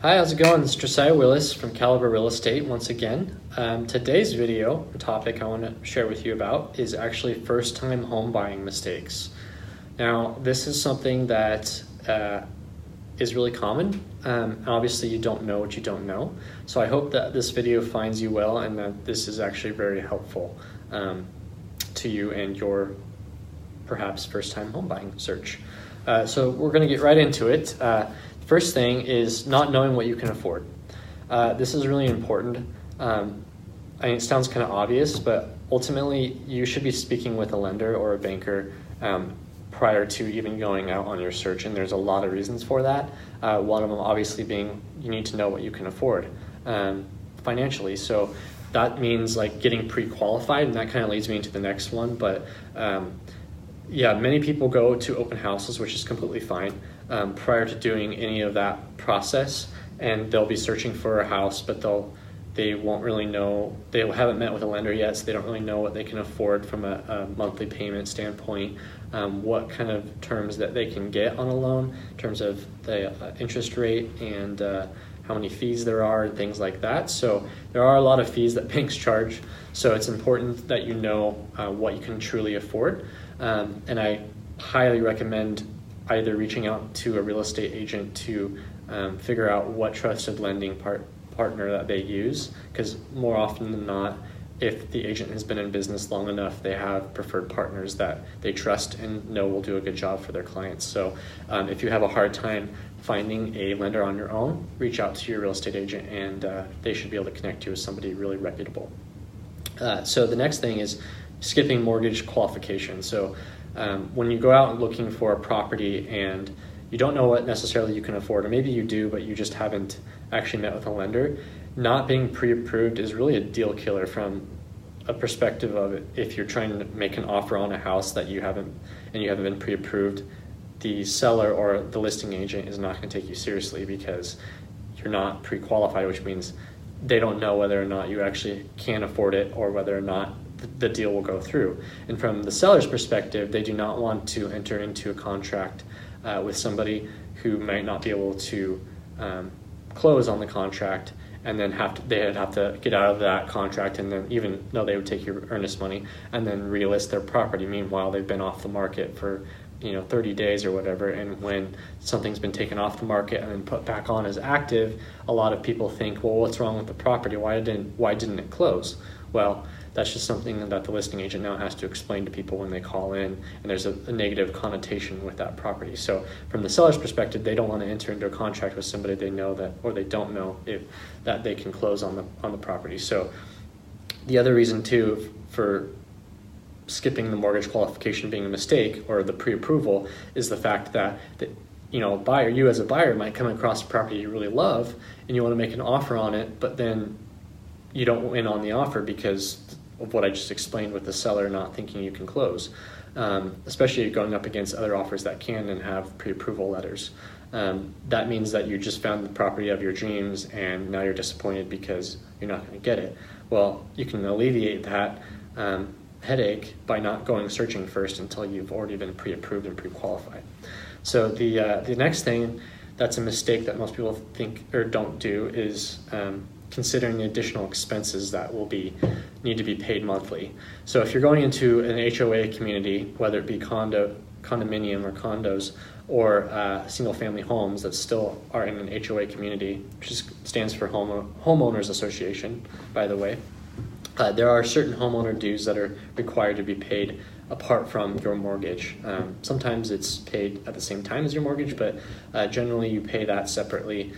Hi, how's it going? This is Josiah Willis from Caliber Real Estate once again. Today's video, the topic I want to share with you about is actually first-time home buying mistakes. Now, this is something that is really common. Obviously, you don't know what you don't know. So I hope that this video finds you well and that this is actually very helpful to you and your perhaps first-time home buying search. So we're going to get right into it. First thing is not knowing what you can afford. This is really important. I mean, it sounds kind of obvious, but ultimately you should be speaking with a lender or a banker prior to even going out on your search, and there's a lot of reasons for that. One of them obviously being you need to know what you can afford financially. So that means like getting pre-qualified, and that kind of leads me into the next one. But yeah, many people go to open houses, which is completely fine, prior to doing any of that process, and they'll be searching for a house, but they won't really know, they haven't met with a lender yet, so they don't really know what they can afford from a monthly payment standpoint, what kind of terms that they can get on a loan in terms of the interest rate and how many fees there are and things like that. So there are a lot of fees that banks charge, so it's important that you know what you can truly afford. And I highly recommend either reaching out to a real estate agent to figure out what trusted lending partner that they use, because more often than not, if the agent has been in business long enough, they have preferred partners that they trust and know will do a good job for their clients. So if you have a hard time finding a lender on your own, reach out to your real estate agent, and they should be able to connect you with somebody really reputable. So the next thing is skipping mortgage qualifications. So when you go out looking for a property and you don't know what necessarily you can afford, or maybe you do, but you just haven't actually met with a lender, not being pre-approved is really a deal killer from a perspective of it. If you're trying to make an offer on a house that you haven't been pre-approved, the seller or the listing agent is not going to take you seriously because you're not pre-qualified, which means they don't know whether or not you actually can afford it or whether or not the deal will go through. And from the seller's perspective, they do not want to enter into a contract with somebody who might not be able to close on the contract, and then they'd have to get out of that contract, and then even though they would take your earnest money and then relist their property. Meanwhile, they've been off the market for 30 days or whatever, and when something's been taken off the market and then put back on as active, a lot of people think, well, what's wrong with the property? Why didn't it close? Well, that's just something that the listing agent now has to explain to people when they call in, and there's a negative connotation with that property. So from the seller's perspective, they don't want to enter into a contract with somebody they know that, or they don't know that they can close on the property. So the other reason too for skipping the mortgage qualification being a mistake, or the pre-approval, is the fact that you as a buyer might come across a property you really love and you want to make an offer on it, but then you don't win on the offer because of what I just explained with the seller not thinking you can close, especially going up against other offers that can and have pre-approval letters. That means that you just found the property of your dreams and now you're disappointed because you're not going to get it. Well, you can alleviate that headache by not going searching first until you've already been pre-approved and pre-qualified. So the next thing that's a mistake that most people think or don't do is considering the additional expenses that need to be paid monthly. So if you're going into an HOA community, whether it be condominium or condos, or single family homes that still are in an HOA community, which stands for Homeowners Association, by the way, there are certain homeowner dues that are required to be paid apart from your mortgage. Sometimes it's paid at the same time as your mortgage, but generally you pay that separately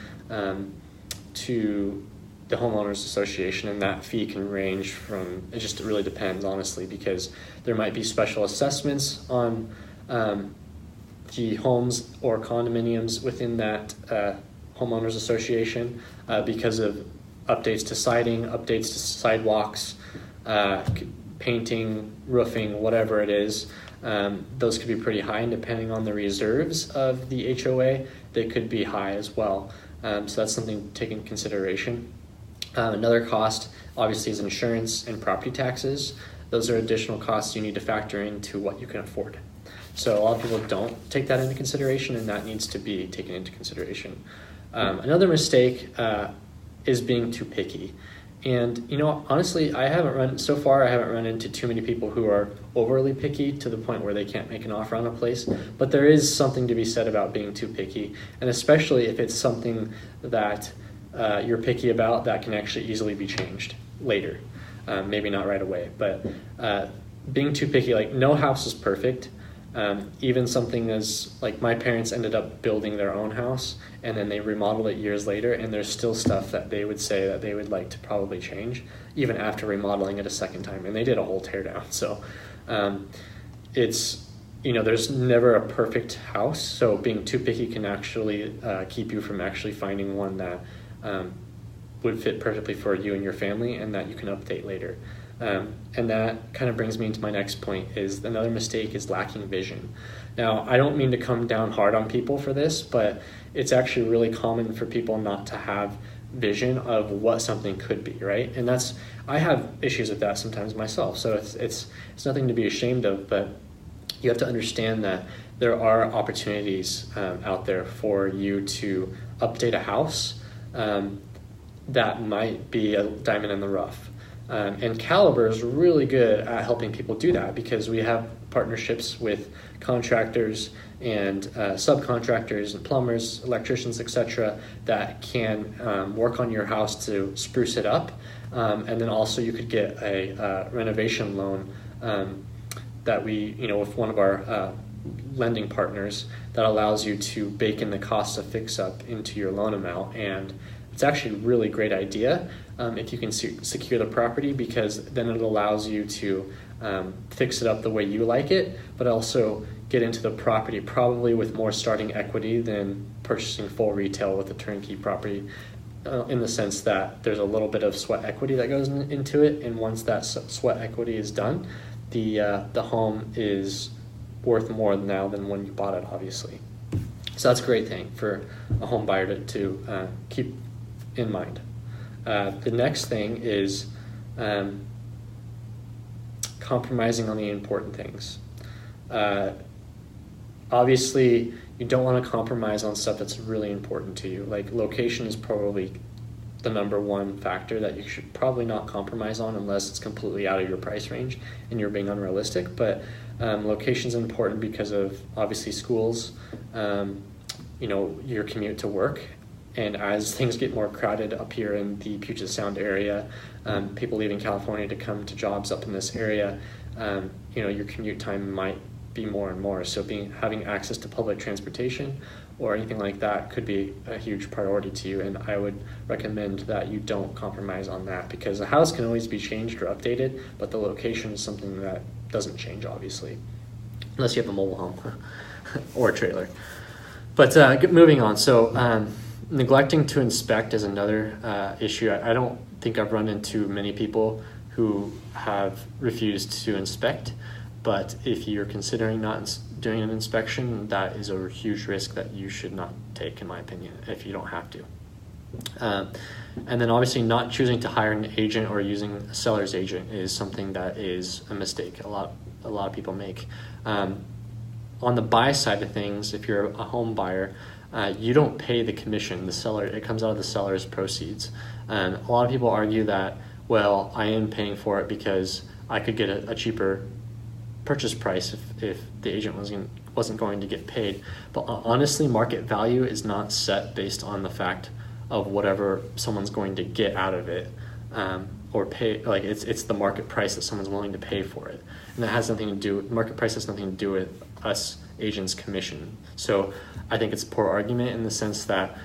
to the Homeowners Association, and that fee can range from, it just really depends, honestly, because there might be special assessments on the homes or condominiums within that Homeowners Association because of updates to siding, updates to sidewalks, painting, roofing, whatever it is. Those could be pretty high, and depending on the reserves of the HOA, they could be high as well. So that's something to take into consideration. Another cost, obviously, is insurance and property taxes. Those are additional costs you need to factor into what you can afford. So a lot of people don't take that into consideration, and that needs to be taken into consideration. Another mistake is being too picky. And, honestly, I haven't run into too many people who are overly picky to the point where they can't make an offer on a place. But there is something to be said about being too picky, and especially if it's something that you're picky about that can actually easily be changed later. Maybe not right away, but being too picky, like no house is perfect. Even something as like my parents ended up building their own house and then they remodeled it years later, and there's still stuff that they would say that they would like to probably change even after remodeling it a second time, and they did a whole tear down. So it's there's never a perfect house, so being too picky can actually keep you from actually finding one that would fit perfectly for you and your family and that you can update later. And that kind of brings me into my next point. Is another mistake is lacking vision. Now, I don't mean to come down hard on people for this, but it's actually really common for people not to have vision of what something could be, right? And I have issues with that sometimes myself, so it's nothing to be ashamed of, but you have to understand that there are opportunities out there for you to update a house that might be a diamond in the rough. And Caliber is really good at helping people do that, because we have partnerships with contractors and subcontractors and plumbers, electricians, etc., that can work on your house to spruce it up. And then also you could get a renovation loan that we, with one of our lending partners, that allows you to bake in the cost of fix up into your loan amount. And it's actually a really great idea if you can secure the property, because then it allows you to fix it up the way you like it, but also get into the property probably with more starting equity than purchasing full retail with a turnkey property, in the sense that there's a little bit of sweat equity that goes into it, and once that sweat equity is done, the home is worth more now than when you bought it, obviously. So that's a great thing for a home buyer to keep in mind. The next thing is compromising on the important things. Obviously, you don't want to compromise on stuff that's really important to you. Like location is probably the number one factor that you should probably not compromise on unless it's completely out of your price range and you're being unrealistic. But location is important because of obviously schools, your commute to work. And as things get more crowded up here in the Puget Sound area, people leaving California to come to jobs up in this area, your commute time might be more and more. So having access to public transportation or anything like that could be a huge priority to you. And I would recommend that you don't compromise on that, because a house can always be changed or updated, but the location is something that doesn't change, obviously, unless you have a mobile home or a trailer. But moving on. So neglecting to inspect is another issue. I don't think I've run into many people who have refused to inspect, but if you're considering not doing an inspection, that is a huge risk that you should not take, in my opinion, if you don't have to. And then obviously not choosing to hire an agent or using a seller's agent is something that is a mistake a lot of people make. On the buy side of things, if you're a home buyer, you don't pay the commission. It comes out of the seller's proceeds. And a lot of people argue that, well, I am paying for it because I could get a cheaper purchase price if the agent wasn't going to get paid. But honestly, market value is not set based on the fact of whatever someone's going to get out of it, or pay. Like it's the market price that someone's willing to pay for it, and that has nothing to do. Market price has nothing to do with us agents' commission. So I think it's a poor argument in the sense that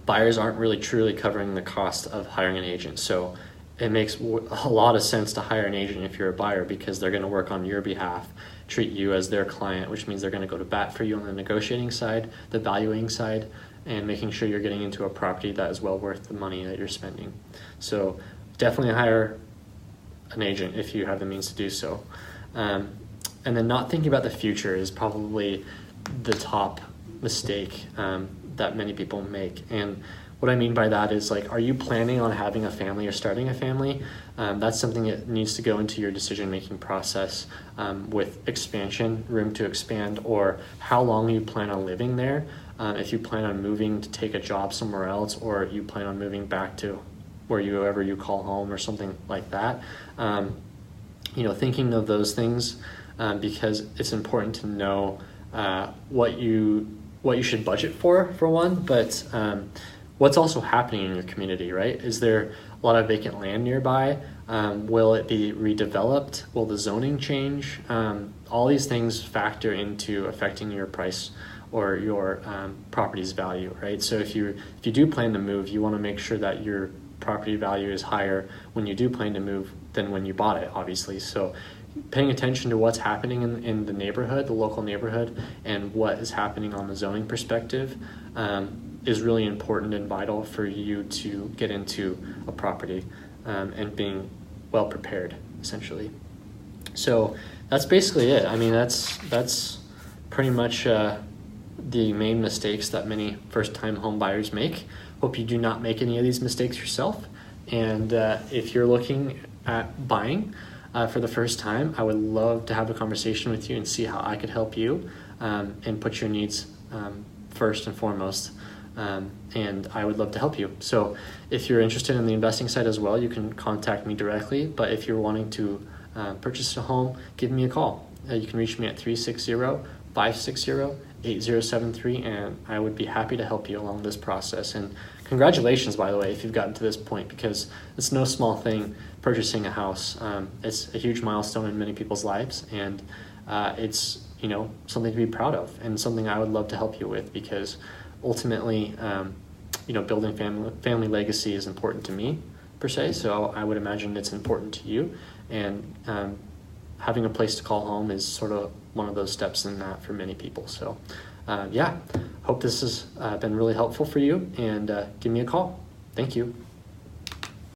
buyers aren't really truly covering the cost of hiring an agent. So it makes a lot of sense to hire an agent if you're a buyer, because they're going to work on your behalf, treat you as their client, which means they're going to go to bat for you on the negotiating side, the valuing side, and making sure you're getting into a property that is well worth the money that you're spending. So definitely hire an agent if you have the means to do so. And then not thinking about the future is probably the top mistake that many people make. And what I mean by that is, like, are you planning on having a family or starting a family? That's something that needs to go into your decision-making process with expansion, room to expand, or how long you plan on living there. if you plan on moving to take a job somewhere else, or you plan on moving back to wherever you call home or something like that. Thinking of those things, because it's important to know what you should budget for one, but what's also happening in your community, right? Is there a lot of vacant land nearby? Will it be redeveloped? Will the zoning change? All these things factor into affecting your price or your property's value, right? So if you do plan to move, you want to make sure that your property value is higher when you do plan to move than when you bought it, obviously. So paying attention to what's happening in the neighborhood, the local neighborhood, and what is happening on the zoning perspective is really important and vital for you to get into a property and being well prepared, essentially. So that's basically it. I mean, that's pretty much the main mistakes that many first-time home buyers make. Hope you do not make any of these mistakes yourself. And if you're looking at buying for the first time, I would love to have a conversation with you and see how I could help you and put your needs first and foremost. And I would love to help you. So if you're interested in the investing side as well, you can contact me directly. But if you're wanting to purchase a home, give me a call. You can reach me at 360-560-8073, and I would be happy to help you along this process. And congratulations, by the way, if you've gotten to this point, because it's no small thing purchasing a house. It's a huge milestone in many people's lives, and it's something to be proud of, and something I would love to help you with, because ultimately, building family legacy is important to me, per se. So I would imagine it's important to you, and having a place to call home is sort of one of those steps in that for many people. So hope this has been really helpful for you, and give me a call. Thank you.